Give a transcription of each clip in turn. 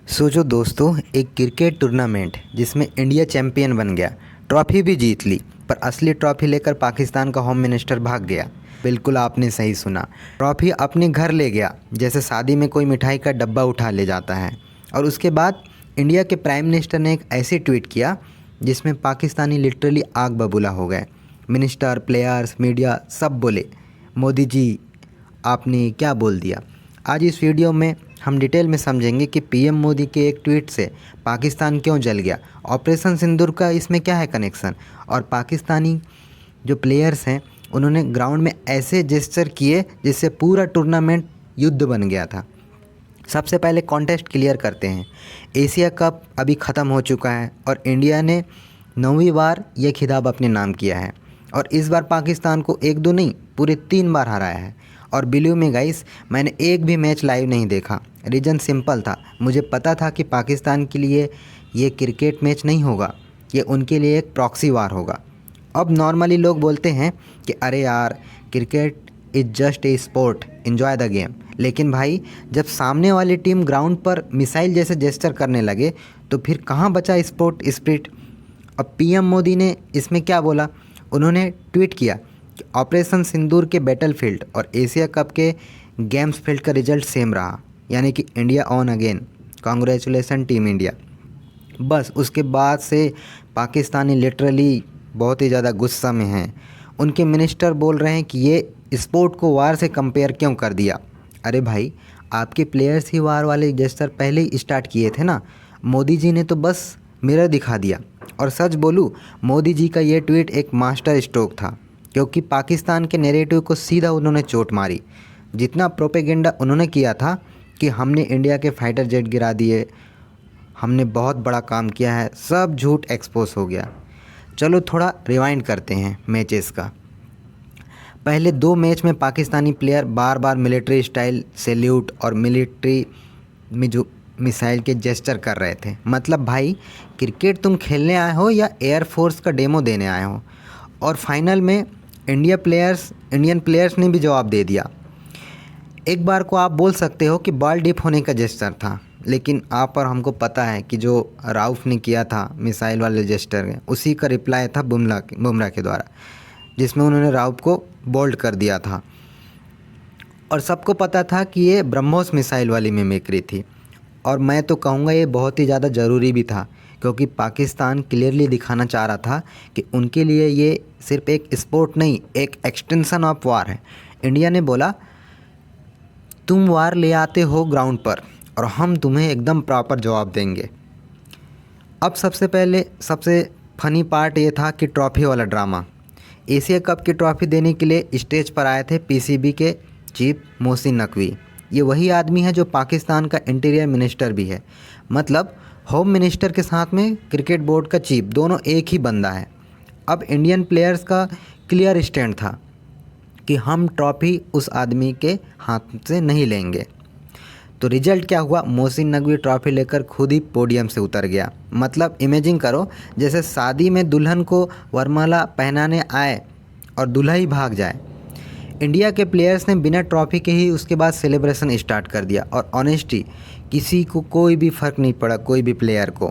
सोचो दोस्तों, एक क्रिकेट टूर्नामेंट जिसमें इंडिया चैंपियन बन गया, ट्रॉफी भी जीत ली, पर असली ट्रॉफी लेकर पाकिस्तान का होम मिनिस्टर भाग गया। बिल्कुल आपने सही सुना, ट्रॉफी अपने घर ले गया, जैसे शादी में कोई मिठाई का डब्बा उठा ले जाता है। और उसके बाद इंडिया के प्राइम मिनिस्टर ने एक ऐसी ट्वीट किया जिसमें पाकिस्तानी लिटरली आग बबूला हो गए। मिनिस्टर, प्लेयर्स, मीडिया सब बोले, मोदी जी आपने क्या बोल दिया। आज इस वीडियो में हम डिटेल में समझेंगे कि पीएम मोदी के एक ट्वीट से पाकिस्तान क्यों जल गया, ऑपरेशन सिंदूर का इसमें क्या है कनेक्शन, और पाकिस्तानी जो प्लेयर्स हैं उन्होंने ग्राउंड में ऐसे जेस्चर किए जिससे पूरा टूर्नामेंट युद्ध बन गया था। सबसे पहले कॉन्टेस्ट क्लियर करते हैं। एशिया कप अभी ख़त्म हो चुका है और इंडिया ने 9वीं बार ये खिताब अपने नाम किया है, और इस बार पाकिस्तान को एक दो नहीं पूरे 3 बार हराया है। और बिलीव में गाइस, मैंने एक भी मैच लाइव नहीं देखा। रीज़न सिंपल था, मुझे पता था कि पाकिस्तान के लिए ये क्रिकेट मैच नहीं होगा, ये उनके लिए एक प्रॉक्सी वार होगा। अब नॉर्मली लोग बोलते हैं कि अरे यार, cricket is just a sport, enjoy the game. लेकिन भाई, जब सामने वाली टीम ग्राउंड पर मिसाइल जैसे जेस्चर करने लगे तो फिर कहाँ बचा स्पोर्ट स्पिरिट। अब पीएम मोदी ने इसमें क्या बोला, उन्होंने ट्वीट किया कि ऑपरेशन सिंदूर के बैटलफील्ड और एशिया कप के गेम्स फील्ड का रिजल्ट सेम रहा, यानी कि India on again, congratulation team India. बस उसके बाद से पाकिस्तानी लिटरली बहुत ही ज़्यादा गुस्सा में हैं। उनके मिनिस्टर बोल रहे हैं कि ये स्पोर्ट को वार से कंपेयर क्यों कर दिया। अरे भाई, आपके प्लेयर्स ही वार वाले जेस्चर पहले ही स्टार्ट किए थे ना, मोदी जी ने तो बस मिरर दिखा दिया। और सच बोलूँ, मोदी जी का ये ट्वीट एक मास्टर स्ट्रोक था, क्योंकि पाकिस्तान के नैरेटिव को सीधा उन्होंने चोट मारी। जितना प्रोपेगेंडा उन्होंने किया था कि हमने इंडिया के फाइटर जेट गिरा दिए, हमने बहुत बड़ा काम किया है, सब झूठ एक्सपोज हो गया। चलो थोड़ा रिवाइंड करते हैं मैचेस का। पहले 2 मैच में पाकिस्तानी प्लेयर बार बार मिलिट्री स्टाइल सैल्यूट और मिलिट्री में जो मिसाइल के जेस्चर कर रहे थे। मतलब भाई, क्रिकेट तुम खेलने आए हो या एयरफोर्स का डेमो देने आए हो। और फाइनल में इंडियन प्लेयर्स ने भी जवाब दे दिया। एक बार को आप बोल सकते हो कि बॉल डिप होने का जेस्चर था, लेकिन आप और हमको पता है कि जो राउफ ने किया था मिसाइल वाले जेस्चर, उसी का रिप्लाई था बुमराह के द्वारा, जिसमें उन्होंने राउफ को बोल्ड कर दिया था। और सबको पता था कि ये ब्रह्मोस मिसाइल वाली मिमिक्री थी। और मैं तो कहूँगा ये बहुत ही ज़्यादा ज़रूरी भी था, क्योंकि पाकिस्तान क्लियरली दिखाना चाह रहा था कि उनके लिए ये सिर्फ एक स्पोर्ट नहीं, एक एक्सटेंशन ऑफ वार है। इंडिया ने बोला, तुम वार ले आते हो ग्राउंड पर और हम तुम्हें एकदम प्रॉपर जवाब देंगे। अब सबसे फनी पार्ट ये था कि ट्रॉफ़ी वाला ड्रामा। एशिया कप की ट्रॉफ़ी देने के लिए स्टेज पर आए थे पीसीबी के चीफ मोहसिन नकवी। ये वही आदमी है जो पाकिस्तान का इंटीरियर मिनिस्टर भी है। मतलब होम मिनिस्टर के साथ में क्रिकेट बोर्ड का चीफ, दोनों एक ही बंदा है। अब इंडियन प्लेयर्स का क्लियर स्टैंड था कि हम ट्रॉफ़ी उस आदमी के हाथ से नहीं लेंगे। तो रिजल्ट क्या हुआ, मोहसिन नकवी ट्रॉफ़ी लेकर खुद ही पोडियम से उतर गया। मतलब इमेजिन करो, जैसे शादी में दुल्हन को वरमाला पहनाने आए और दूल्हा ही भाग जाए। इंडिया के प्लेयर्स ने बिना ट्रॉफ़ी के ही उसके बाद सेलिब्रेशन स्टार्ट कर दिया। और ऑनेस्टी, किसी को कोई भी फ़र्क नहीं पड़ा, कोई भी प्लेयर को,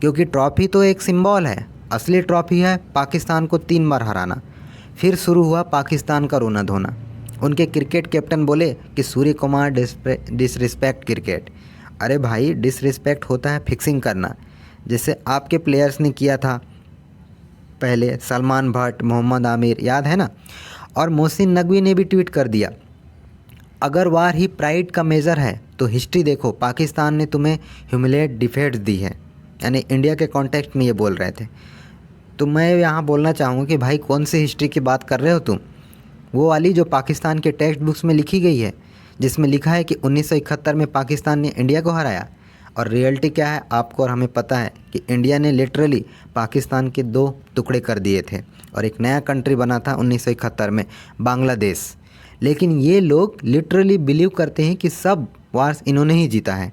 क्योंकि ट्रॉफ़ी तो एक सिंबल है। असली ट्रॉफ़ी है पाकिस्तान को 3 बार हराना। फिर शुरू हुआ पाकिस्तान का रोना धोना। उनके क्रिकेट कैप्टन बोले कि सूर्य कुमार डिसरिस्पेक्ट क्रिकेट। अरे भाई, डिसरिस्पेक्ट होता है फिक्सिंग करना, जैसे आपके प्लेयर्स ने किया था पहले, सलमान भट्ट, मोहम्मद आमिर, याद है ना। और मोहसिन नकवी ने भी ट्वीट कर दिया, अगर वार ही प्राइड का मेज़र है तो हिस्ट्री देखो, पाकिस्तान ने तुम्हें ह्यूमिलेट डिफेट दी है। यानी इंडिया के कॉन्टेक्स्ट में ये बोल रहे थे। तो मैं यहाँ बोलना चाहूँगा कि भाई, कौन सी हिस्ट्री की बात कर रहे हो तुम? वो वाली जो पाकिस्तान के टेक्स्ट बुक्स में लिखी गई है, जिसमें लिखा है कि 1971 में पाकिस्तान ने इंडिया को हराया। और रियलिटी क्या है, आपको और हमें पता है कि इंडिया ने लिटरली पाकिस्तान के 2 टुकड़े कर दिए थे और एक नया कंट्री बना था 1971 में, बांग्लादेश। लेकिन ये लोग लिटरली बिलीव करते हैं कि सब वार्स इन्होंने ही जीता है।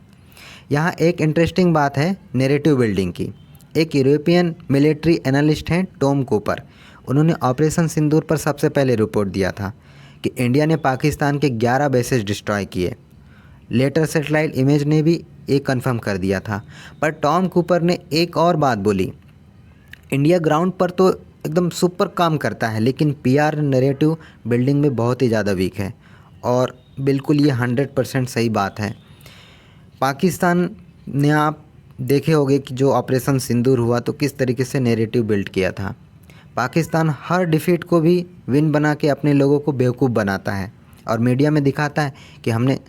यहाँ एक इंटरेस्टिंग बात है नैरेटिव बिल्डिंग की। एक यूरोपियन मिलिट्री एनालिस्ट हैं टॉम कूपर, उन्होंने ऑपरेशन सिंदूर पर सबसे पहले रिपोर्ट दिया था कि इंडिया ने पाकिस्तान के 11 बेसेस डिस्ट्रॉय किए। लेटर सैटेलाइट इमेज ने भी ये कंफर्म कर दिया था। पर टॉम कूपर ने एक और बात बोली, इंडिया ग्राउंड पर तो एकदम सुपर काम करता है, लेकिन पीआर नैरेटिव बिल्डिंग में बहुत ही ज़्यादा वीक है। और बिल्कुल ये 100% सही बात है। पाकिस्तान ने आप देखे होंगे कि जो ऑपरेशन सिंदूर हुआ तो किस तरीके से नैरेटिव बिल्ड किया था। पाकिस्तान हर डिफीट को भी विन बना के अपने लोगों को बेवकूफ़ बनाता है और मीडिया में दिखाता है कि हमने,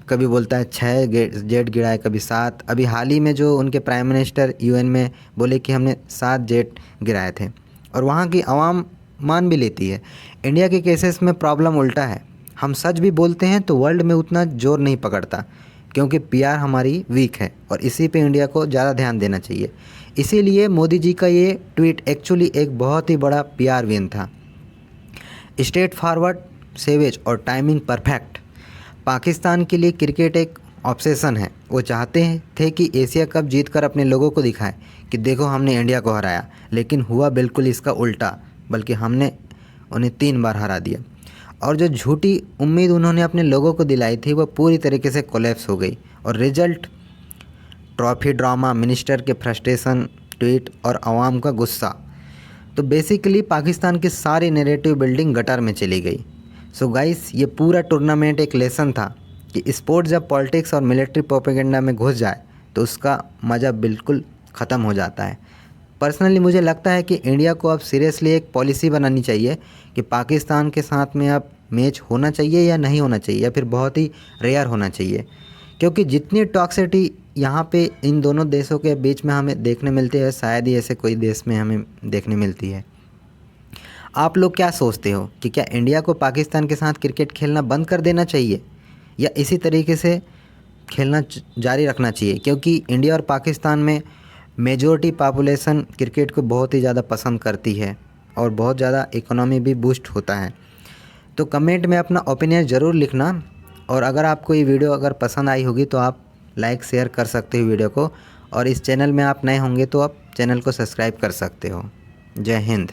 कभी बोलता है 6 जेट गिराए, कभी 7। अभी हाल ही में जो उनके प्राइम मिनिस्टर यूएन में बोले कि हमने 7 जेट गिराए थे, और वहाँ की आवाम मान भी लेती है। इंडिया के केसेस में प्रॉब्लम उल्टा है, हम सच भी बोलते हैं तो वर्ल्ड में उतना जोर नहीं पकड़ता, क्योंकि पीआर हमारी वीक है और इसी पे इंडिया को ज़्यादा ध्यान देना चाहिए। इसीलिए मोदी जी का ये ट्वीट एक्चुअली एक बहुत ही बड़ा पीआर विन था। स्ट्रेट फॉरवर्ड, सेवेज और टाइमिंग परफेक्ट। पाकिस्तान के लिए क्रिकेट एक ऑब्सेशन है। वो चाहते थे कि एशिया कप जीतकर अपने लोगों को दिखाए कि देखो हमने इंडिया को हराया, लेकिन हुआ बिल्कुल इसका उल्टा, बल्कि हमने उन्हें 3 बार हरा दिया। और जो झूठी उम्मीद उन्होंने अपने लोगों को दिलाई थी वो पूरी तरीके से कोलैप्स हो गई। और रिजल्ट, ट्रॉफी ड्रामा, मिनिस्टर के फ्रस्ट्रेशन ट्वीट और आवाम का गुस्सा। तो बेसिकली पाकिस्तान की सारी नैरेटिव बिल्डिंग गटर में चली गई। सो गाइस, ये पूरा टूर्नामेंट एक लेसन था कि स्पोर्ट जब पॉलिटिक्स और मिलिट्री प्रोपेगेंडा में घुस जाए तो उसका मज़ा बिल्कुल ख़त्म हो जाता है। पर्सनली मुझे लगता है कि इंडिया को अब सीरियसली एक पॉलिसी बनानी चाहिए कि पाकिस्तान के साथ में अब मैच होना चाहिए या नहीं होना चाहिए, या फिर बहुत ही रेयर होना चाहिए, क्योंकि जितनी टॉक्सिटी यहाँ पे इन दोनों देशों के बीच में हमें देखने मिलती है, शायद ही ऐसे कोई देश में हमें देखने मिलती है। आप लोग क्या सोचते हो कि क्या इंडिया को पाकिस्तान के साथ क्रिकेट खेलना बंद कर देना चाहिए या इसी तरीके से खेलना जारी रखना चाहिए? क्योंकि इंडिया और पाकिस्तान में मेजॉरिटी पॉपुलेशन क्रिकेट को बहुत ही ज़्यादा पसंद करती है और बहुत ज़्यादा इकोनॉमी भी बूस्ट होता है। तो कमेंट में अपना ओपिनियन ज़रूर लिखना, और अगर आपको ये वीडियो अगर पसंद आई होगी तो आप लाइक शेयर कर सकते हो वीडियो को, और इस चैनल में आप नए होंगे तो आप चैनल को सब्सक्राइब कर सकते हो। जय हिंद।